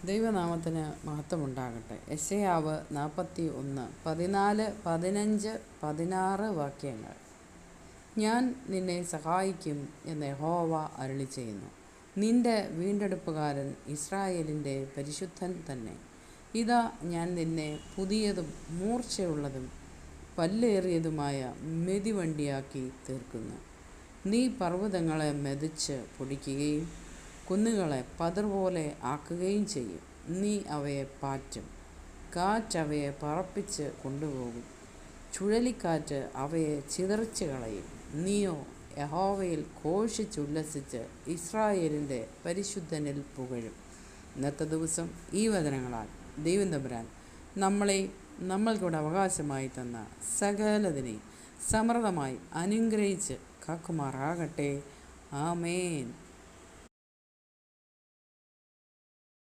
ദൈവനാമത്തിന് മഹത്വമുണ്ടാകട്ടെ. യെശയ്യാവ് 41, 14, 15, 16 വാക്യങ്ങൾ. ഞാൻ നിന്നെ സഹായിക്കും എന്ന് യഹോവ അരുളിച്ചെയ്യുന്നു. നിന്റെ വീണ്ടെടുപ്പുകാരൻ ഇസ്രായേലിൻ്റെ പരിശുദ്ധൻ തന്നെ. ഇതാ, ഞാൻ നിന്നെ പുതിയതും മൂർച്ചയുള്ളതും പല്ലേറിയതുമായ മെതിവണ്ടിയാക്കി തീർക്കുന്നു. നീ പർവ്വതങ്ങളെ മെതിച്ച് പൊടിക്കുകയും കുന്നുകളെ പതിർപോലെ ആക്കുകയും ചെയ്യും. നീ അവയെ പാറ്റും, കാറ്റ് അവയെ പറപ്പിച്ച് കൊണ്ടുപോകും, ചുഴലിക്കാറ്റ് അവയെ ചിതറിച്ച് കളയും. നീയോ യഹോവയിൽ ഘോഷിച്ചുല്ലസിച്ച് ഇസ്രായേലിൻ്റെ പരിശുദ്ധനിൽ പുകഴും. ഇന്നത്തെ ദിവസം ഈ വചനങ്ങളാൽ ദൈവം തമ്പുരാൻ നമ്മളെയും നമ്മൾക്കൂടെ അവകാശമായി തന്ന സകലതിനെയും സമൃദ്ധമായി അനുഗ്രഹിച്ച് കാക്കുമാറാകട്ടെ. ആമേൻ.